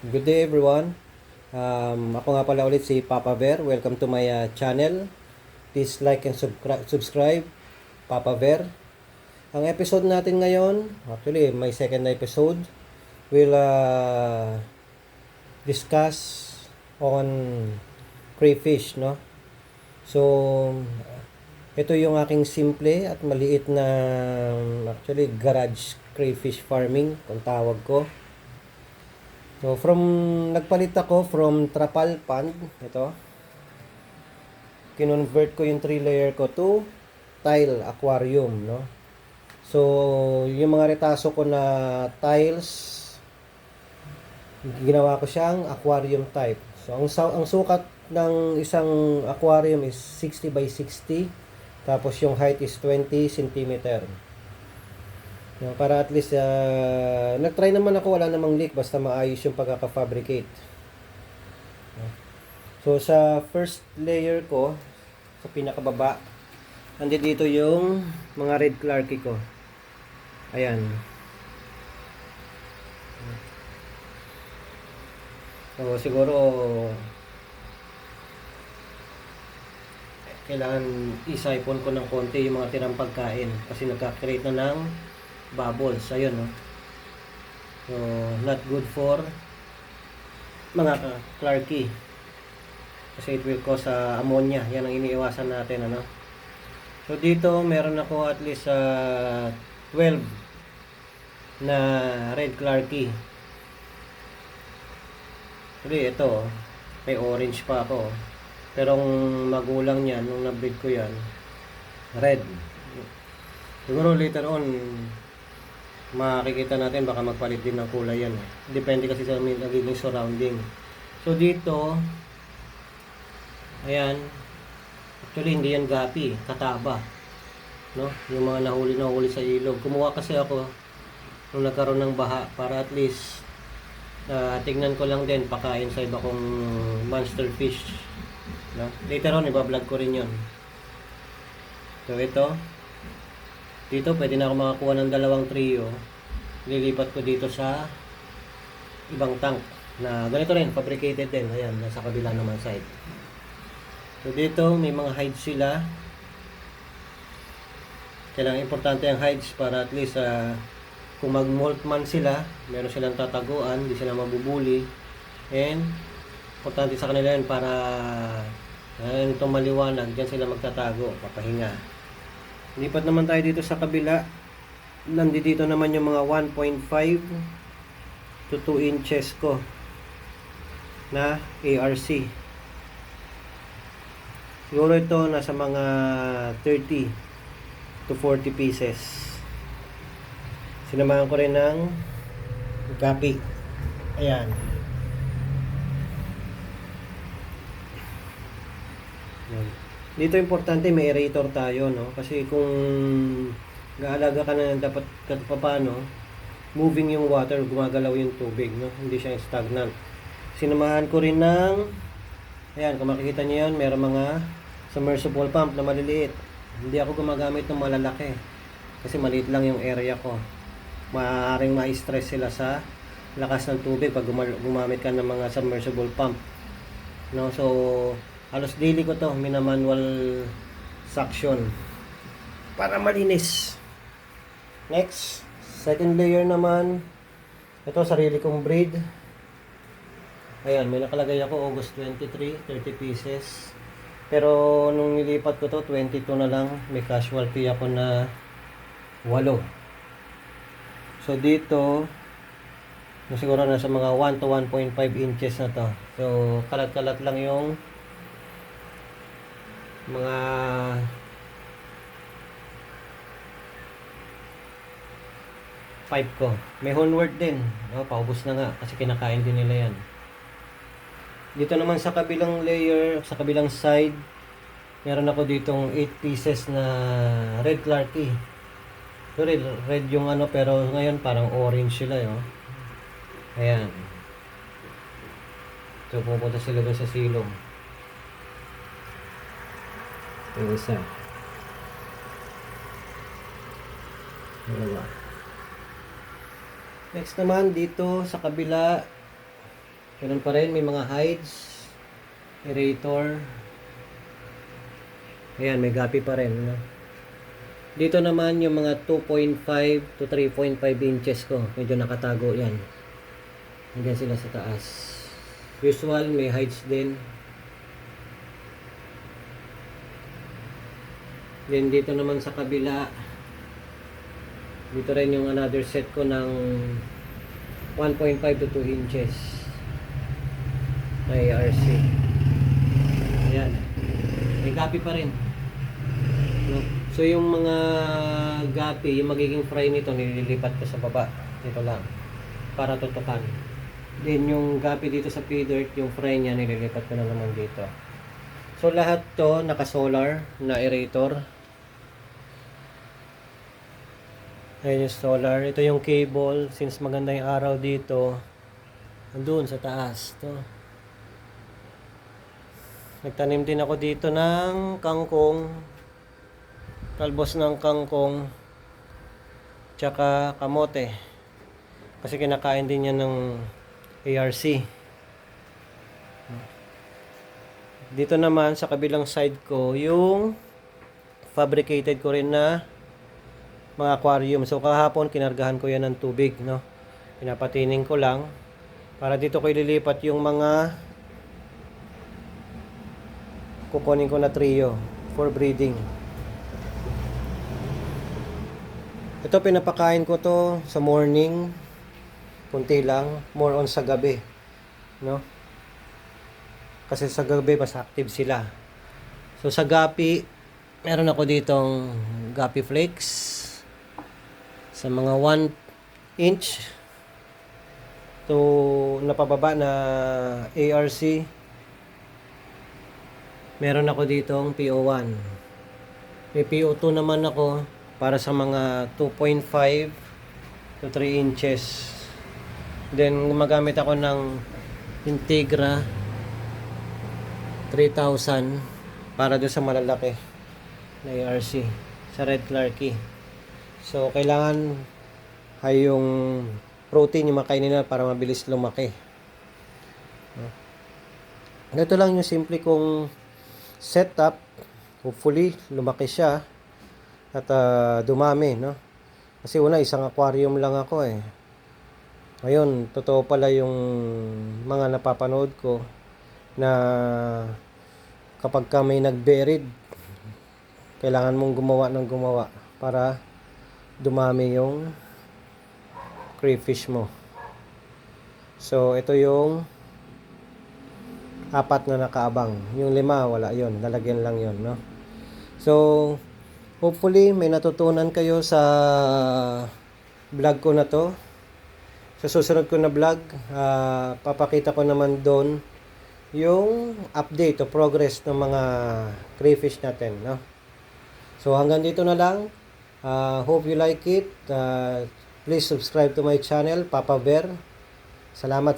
Good day everyone. Ako nga pala ulit si Papa Ver. Welcome to my channel. Please like and subscribe, Papa Ver. Ang episode natin ngayon, actually may second na episode, will discuss on crayfish, no? So, ito yung aking simple at maliit na actually garage crayfish farming kung tawag ko. So nagpalit ako from trapal pond, ito. Kinonvert ko yung 3 layer ko to tile aquarium, no. So yung mga retaso ko na tiles, ginawa ko siyang aquarium type. So ang sukat ng isang aquarium is 60 by 60, tapos yung height is 20 cm. Para at least nagtry naman ako, wala namang leak basta maayos yung pagkaka-fabricate. So sa first layer ko, sa pinakababa, dito yung mga red clarkie ko. Ayan. So siguro kailangan isaipon ko ng konti yung mga tirang pagkain kasi nagka-create na ng bubbles. Ayun, no? So not good for mga clarkie kasi it will cause ammonia. Yan ang iniiwasan natin, ano. So dito meron ako at least 12 na red clarkie. Actually ito may orange pa ako, pero ang magulang niyan nung na-breed ko yan red. Siguro later on makikita natin, baka magpalit din ng kulay yan. Depende kasi sa nagiging surrounding. So dito, ayan, actually hindi yan gapi, kataba, no? Yung mga nahuli sa ilog. Kumuha kasi ako nung nagkaroon ng baha para at least tignan ko lang din, pakain sa iba kong monster fish, no? Later on iba-vlog ko rin yon. So ito, dito pwede na ako makakuha ng dalawang trio. Lilipat ko dito sa ibang tank na ganito rin, fabricated din. Ayan, nasa kabila naman side. So dito may mga hides sila. Kailangan importante ang hides para at least kung mag-molt man sila, meron silang tataguan, hindi sila mabubuli. And importante sa kanila yun para itong maliwanag, dyan sila magtatago, papahinga. Lipat naman tayo dito sa kabila. Nandito naman yung mga 1.5 to 2 inches ko na ARC. Siguro ito nasa mga 30 to 40 pieces. Sinamahan ko rin ng gapi. Ayan. Dito importante may aerator tayo, no? Kasi kung gaalaga ka na dapat paano moving yung water, gumagalaw yung tubig, no? Hindi siya stagnant. Sinamahan ko rin ng, ayan, kung makikita niyo yan, meron mga submersible pump na maliliit. Hindi ako gumagamit ng malalaki kasi maliit lang yung area ko. Maaaring ma-stress sila sa lakas ng tubig pag gumamit ka ng mga submersible pump, no? So halos daily ko to minamanual suction para malinis. Next, second layer naman, ito sarili kong breed. Ayan, may nakalagay ako August 23, 30 pieces. Pero nung nilipat ko to, 22 na lang. May casualty ako na 8. So dito, siguro nasa mga 1 to 1.5 inches na to. So kalat-kalat lang yung mga pipe ko. May hornwort din. Paubos na nga kasi kinakain din nila yan. Dito naman sa kabilang layer, sa kabilang side, meron ako ditong 8 pieces na red clarkie. So red yung ano, pero ngayon parang orange sila, yo. Ayan. So pupunta sila doon sa silong. Yung isa. Dalawa. Next naman dito sa kabila, Ganun pa rin, may mga hides, aerator. Ayan, may gapi pa rin. No? Dito naman yung mga 2.5 to 3.5 inches ko. Medyo nakatago yan. Hanggang sila sa taas. Usual, may hides din. Then dito naman sa kabila, dito rin yung another set ko ng 1.5 to 2 inches na ARC. Ayan. May gapi pa rin. No? So yung mga gapi, yung magiging fry nito, nililipat ko sa baba. Dito lang. Para tutukan. Then yung gapi dito sa pay-dirt, yung fry niya, nililipat ko na naman dito. So lahat to naka-solar na aerator. Ayan yung solar. Ito yung cable. Since maganda yung araw dito, andun sa taas. To. Nagtanim din ako dito ng kangkong. Talbos ng kangkong. Tsaka kamote. Kasi kinakain din yan ng ARC. Dito naman sa kabilang side ko, yung fabricated ko rin na mga aquarium. So kahapon kinargahan ko yan ng tubig, no. Pinapatining ko lang para dito ko ililipat yung mga kukunin ko na trio for breeding. Ito pinapakain ko to sa morning, kunti lang, more on sa gabi, no. Kasi sa gabi mas active sila. So sa gapi, meron ako ditong gapi flakes sa mga 1 inch to napababa na ARC. Meron ako ditong PO1. May PO2 naman ako para sa mga 2.5 to 3 inches. Then gumagamit ako ng Integra 3000 para doon sa malalaki na ARC sa Red Clarky. So, kailangan ay yung protein yung makainin nila para mabilis lumaki. Ito lang yung simple kong setup. Hopefully, lumaki siya at dumami, no? Kasi una, isang aquarium lang ako eh. Ngayon, totoo pala yung mga napapanood ko na kapag ka may nag-buried, kailangan mong gumawa para dumami yung crayfish mo. So, ito yung 4 na nakaabang. Yung 5, wala yon. Lalagyan lang yon, no? So, hopefully, may natutunan kayo sa vlog ko na to. Sa susunod ko na vlog, papakita ko naman doon yung update o progress ng mga crayfish natin, no? So, hanggang dito na lang. Hope you like it. Please subscribe to my channel, Papa Bear. Salamat.